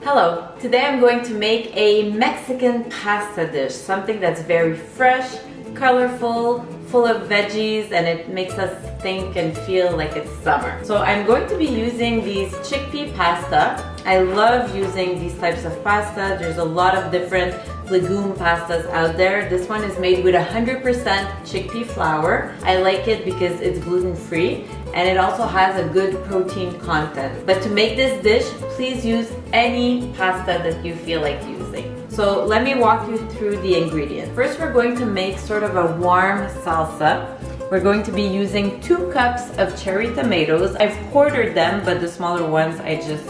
Hello, today I'm going to make a Mexican pasta dish, something that's very fresh, colorful, full of veggies, and it makes us think and feel like it's summer. So I'm going to be using these chickpea pasta. I love using these types of pasta. There's a lot of different legume pastas out there. This one is made with 100% chickpea flour. I like it because it's gluten-free and it also has a good protein content. But to make this dish, please use any pasta that you feel like using. So let me walk you through the ingredients. First, we're going to make sort of a warm salsa. We're going to be using 2 cups of cherry tomatoes. I've quartered them, but the smaller ones I just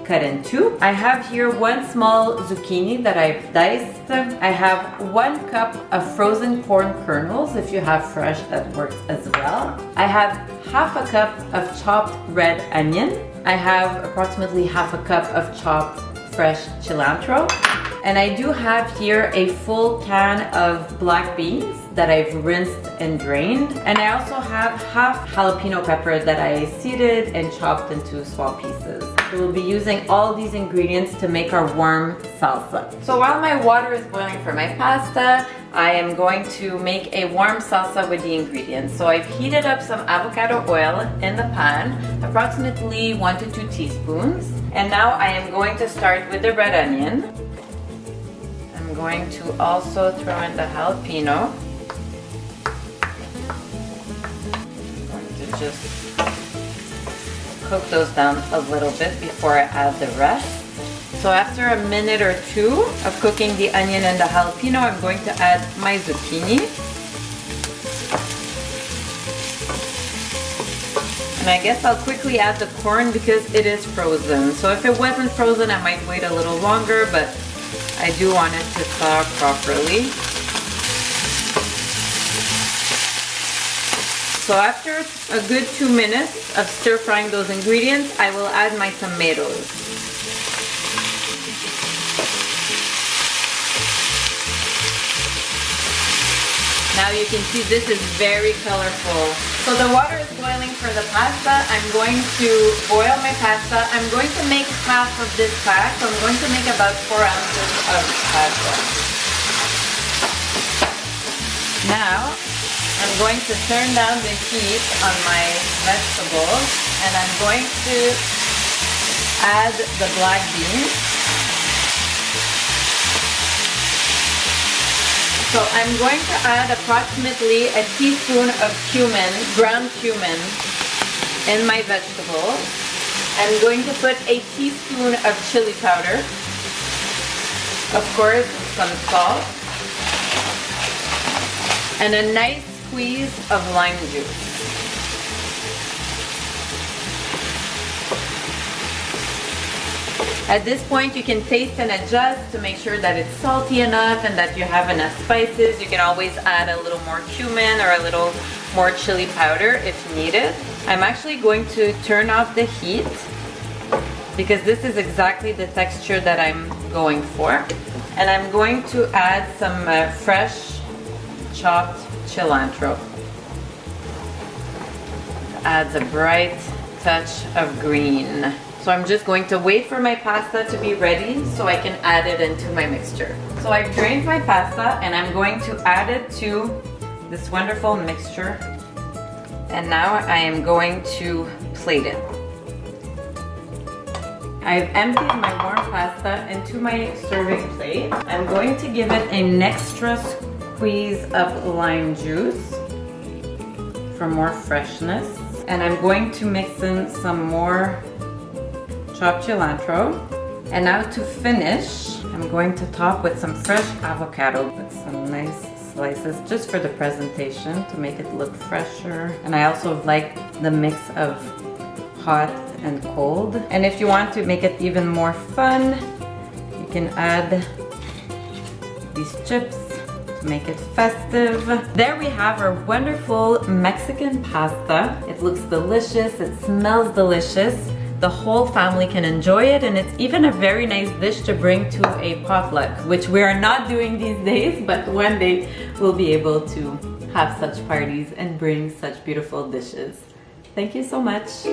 cut in 2. I have here 1 small zucchini that I've diced. I have 1 cup of frozen corn kernels. If you have fresh, that works as well. I have half a cup of chopped red onion. I have approximately half a cup of chopped fresh cilantro. And I do have here a full can of black beans that I've rinsed and drained. And I also have half jalapeno pepper that I seeded and chopped into small pieces. So we'll be using all these ingredients to make our warm salsa. So while my water is boiling for my pasta, I am going to make a warm salsa with the ingredients. So I've heated up some avocado oil in the pan, approximately 1 to 2 teaspoons. And now I am going to start with the red onion. I'm going to also throw in the jalapeno. I'm going to just cook those down a little bit before I add the rest. So after a minute or 2 of cooking the onion and the jalapeno, I'm going to add my zucchini. And I guess I'll quickly add the corn because it is frozen. So if it wasn't frozen, I might wait a little longer, but I do want it to thaw properly. So after a good 2 minutes of stir frying those ingredients, I will add my tomatoes. Now you can see this is very colorful. So the water is boiling for the pasta. I'm going to boil my pasta. I'm going to make half of this pack. So I'm going to make about 4 ounces of pasta. Now I'm going to turn down the heat on my vegetables and I'm going to add the black beans. So I'm going to add approximately a teaspoon of cumin, ground cumin, in my vegetables. I'm going to put a teaspoon of chili powder. Of course, some salt. And a nice squeeze of lime juice. At this point, you can taste and adjust to make sure that it's salty enough and that you have enough spices. You can always add a little more cumin or a little more chili powder if needed. I'm actually going to turn off the heat because this is exactly the texture that I'm going for. And I'm going to add some fresh chopped cilantro. Adds a bright touch of green. So I'm just going to wait for my pasta to be ready so I can add it into my mixture. So I've drained my pasta and I'm going to add it to this wonderful mixture. And now I am going to plate it. I've emptied my warm pasta into my serving plate. I'm going to give it an extra squeeze of lime juice for more freshness. And I'm going to mix in some more chopped cilantro. And now to finish, I'm going to top with some fresh avocado with some nice slices just for the presentation to make it look fresher. And I also like the mix of hot and cold. And if you want to make it even more fun, you can add these chips to make it festive. There we have our wonderful Mexican pasta. It looks delicious, it smells delicious. The whole family can enjoy it, and it's even a very nice dish to bring to a potluck, which we are not doing these days, but one day we'll be able to have such parties and bring such beautiful dishes. Thank you so much.